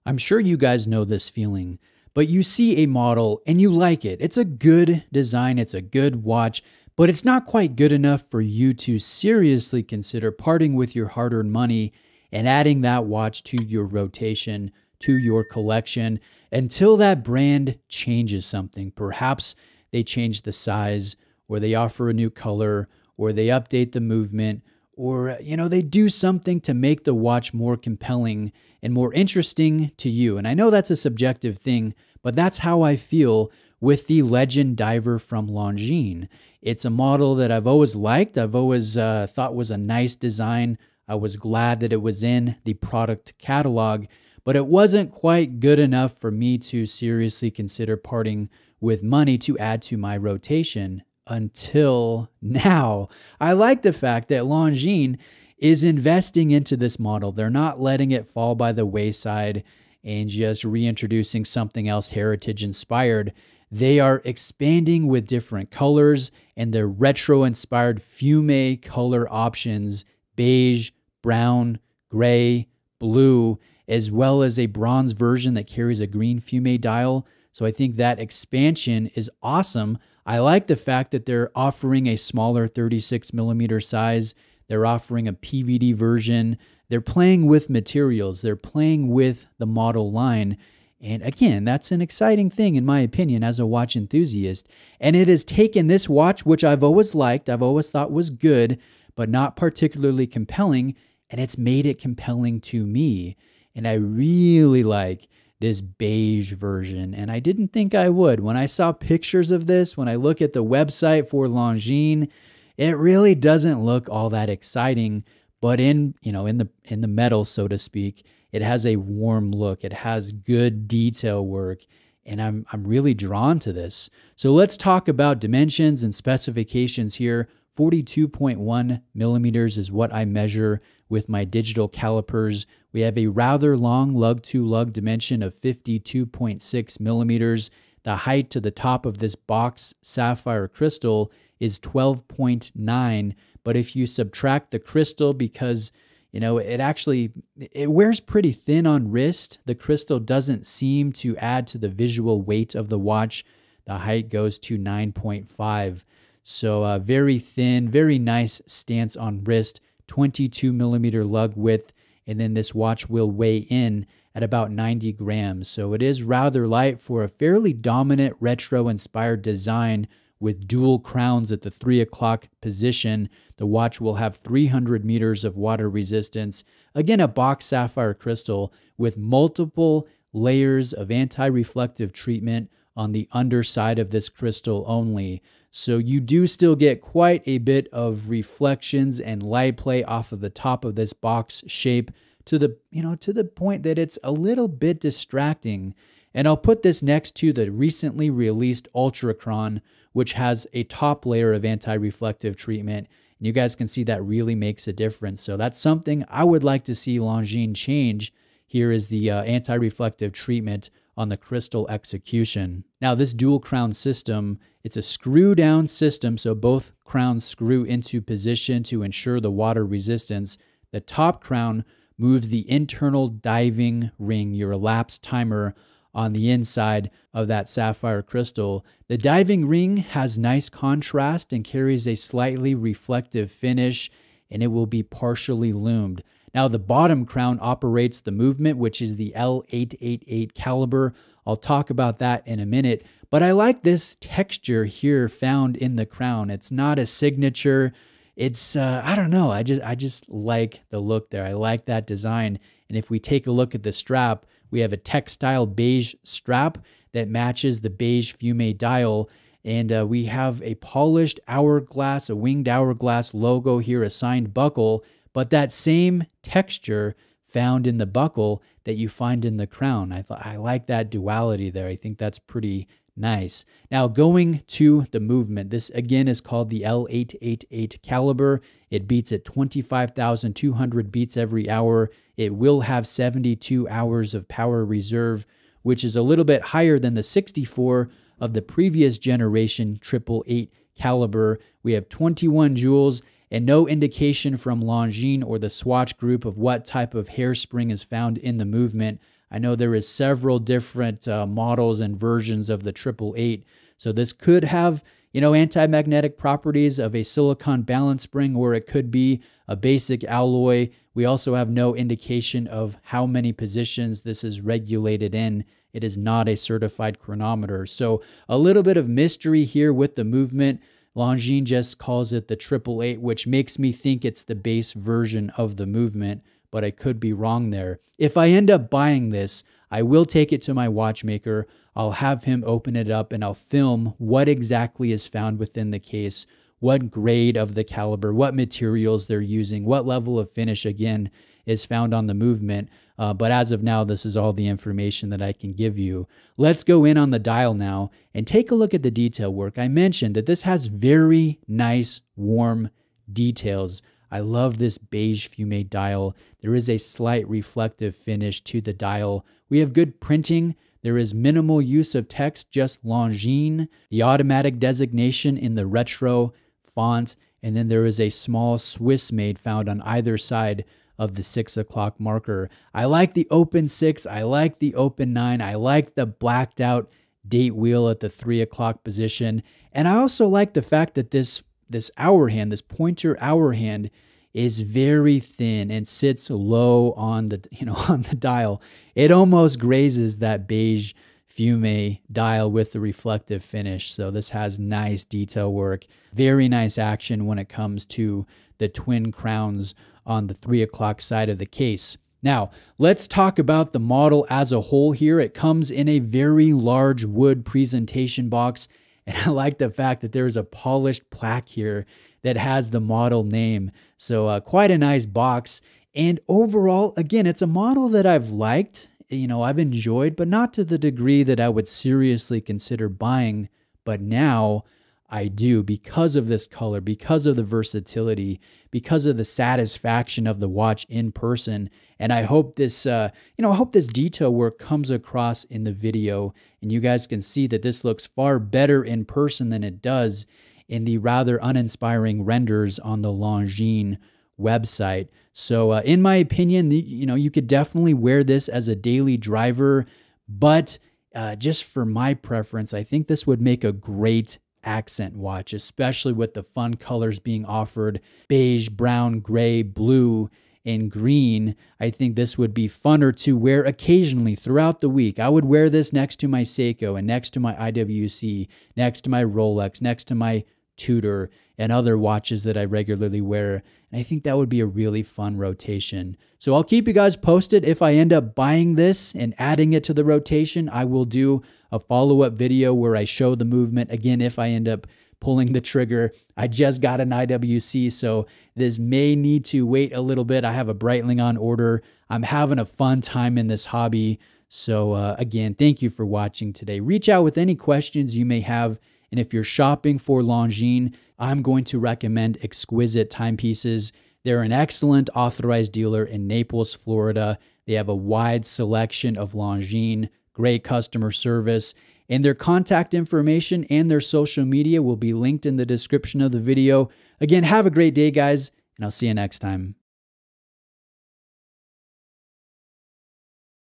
I'm sure you guys know this feeling, but you see a model and you like it. It's a good design, it's a good watch, but it's not quite good enough for you to seriously consider parting with your hard-earned money and adding that watch to your rotation, to your collection, until that brand changes something. Perhaps they change the size, or they offer a new color, or they update the movement, or they do something to make the watch more compelling and more interesting to you. And I know that's a subjective thing, but that's how I feel with the Legend Diver from Longines. It's a model that I've always liked. I've always thought was a nice design. I was glad that it was in the product catalog, but it wasn't quite good enough for me to seriously consider parting with money to add to my rotation until now. I like the fact that Longines is investing into this model. They're not letting it fall by the wayside and just reintroducing something else heritage inspired. They are expanding with different colors and their retro inspired fume color options, beige, brown, gray, blue, as well as a bronze version that carries a green fume dial. So I think that expansion is awesome. I like the fact that they're offering a smaller 36mm size. They're offering a PVD version. They're playing with materials. They're playing with the model line. And again, that's an exciting thing, in my opinion, as a watch enthusiast. And it has taken this watch, which I've always liked, I've always thought was good, but not particularly compelling, and it's made it compelling to me. And I really like this beige version, and I didn't think I would. When I saw pictures of this, when I look at the website for Longines, it really doesn't look all that exciting, but in the metal, so to speak, it has a warm look. It has good detail work, and I'm really drawn to this. So let's talk about dimensions and specifications here. 42.1 millimeters is what I measure with my digital calipers. We have a rather long lug-to-lug dimension of 52.6 millimeters. The height to the top of this box sapphire crystal is 12.9, but if you subtract the crystal, because it wears pretty thin on wrist, the crystal doesn't seem to add to the visual weight of the watch. The height goes to 9.5. So very thin, very nice stance on wrist, 22 millimeter lug width, and then this watch will weigh in at about 90 grams. So it is rather light for a fairly dominant retro-inspired design with dual crowns at the 3 o'clock position. The watch will have 300 meters of water resistance. Again, a box sapphire crystal with multiple layers of anti-reflective treatment on the underside of this crystal only. So you do still get quite a bit of reflections and light play off of the top of this box shape to the point that it's a little bit distracting. And I'll put this next to the recently released Ultrachron, which has a top layer of anti-reflective treatment. And you guys can see that really makes a difference. So that's something I would like to see Longines change. Here is the anti-reflective treatment on the crystal execution. Now this dual crown system, it's a screw down system, so both crowns screw into position to ensure the water resistance. The top crown moves the internal diving ring, your elapsed timer, on the inside of that sapphire crystal. The diving ring has nice contrast and carries a slightly reflective finish, and it will be partially lumed. Now the bottom crown operates the movement, which is the L888 caliber. I'll talk about that in a minute, but I like this texture here found in the crown. It's not a signature. It's, I don't know, I just like the look there. I like that design. And if we take a look at the strap, we have a textile beige strap that matches the beige fume dial. And we have a polished hourglass, a winged hourglass logo here, a signed buckle, but that same texture found in the buckle that you find in the crown. I like that duality there. I think that's pretty nice. Now going to the movement, this again is called the L888 caliber. It beats at 25,200 beats every hour. It will have 72 hours of power reserve, which is a little bit higher than the 64 of the previous generation 888 caliber. We have 21 joules and no indication from Longines or the Swatch Group of what type of hairspring is found in the movement. I know there is several different models and versions of the 888. So this could have, anti-magnetic properties of a silicon balance spring, or it could be a basic alloy. We also have no indication of how many positions this is regulated in. It is not a certified chronometer. So a little bit of mystery here with the movement. Longines just calls it the 888, which makes me think it's the base version of the movement, but I could be wrong there. If I end up buying this, I will take it to my watchmaker. I'll have him open it up and I'll film what exactly is found within the case, what grade of the caliber, what materials they're using, what level of finish, again, is found on the movement. But as of now, this is all the information that I can give you. Let's go in on the dial now and take a look at the detail work. I mentioned that this has very nice, warm details. I love this beige fume dial. There is a slight reflective finish to the dial. We have good printing. There is minimal use of text, just Longines, the automatic designation in the retro font, and then there is a small Swiss made found on either side of the 6 o'clock marker. I like the open 6. I like the open 9. I like the blacked out date wheel at the 3 o'clock position. And I also like the fact that this hour hand, this pointer hour hand, is very thin and sits low on the, on the dial. It almost grazes that beige fume dial with the reflective finish. So this has nice detail work, very nice action when it comes to the twin crowns on the 3 o'clock side of the case. Now, let's talk about the model as a whole here. It comes in a very large wood presentation box, and I like the fact that there's a polished plaque here that has the model name. So quite a nice box. And overall, again, it's a model that I've liked, I've enjoyed, but not to the degree that I would seriously consider buying. But now I do, because of this color, because of the versatility, because of the satisfaction of the watch in person. And I hope this, I hope this detail work comes across in the video, and you guys can see that this looks far better in person than it does in the rather uninspiring renders on the Longines website. So in my opinion, you could definitely wear this as a daily driver, but just for my preference, I think this would make a great accent watch, especially with the fun colors being offered: beige, brown, gray, blue, and green. I think this would be funner to wear occasionally throughout the week. I would wear this next to my Seiko and next to my IWC, next to my Rolex, next to my Tudor, and other watches that I regularly wear. And I think that would be a really fun rotation. So I'll keep you guys posted. If I end up buying this and adding it to the rotation, I will do a follow-up video where I show the movement. Again, if I end up pulling the trigger. I just got an IWC, so this may need to wait a little bit. I have a Breitling on order. I'm having a fun time in this hobby. So again, thank you for watching today. Reach out with any questions you may have. And if you're shopping for Longines, I'm going to recommend Exquisite Timepieces. They're an excellent authorized dealer in Naples, Florida. They have a wide selection of Longines, great customer service, and their contact information and their social media will be linked in the description of the video. Again, have a great day, guys, and I'll see you next time.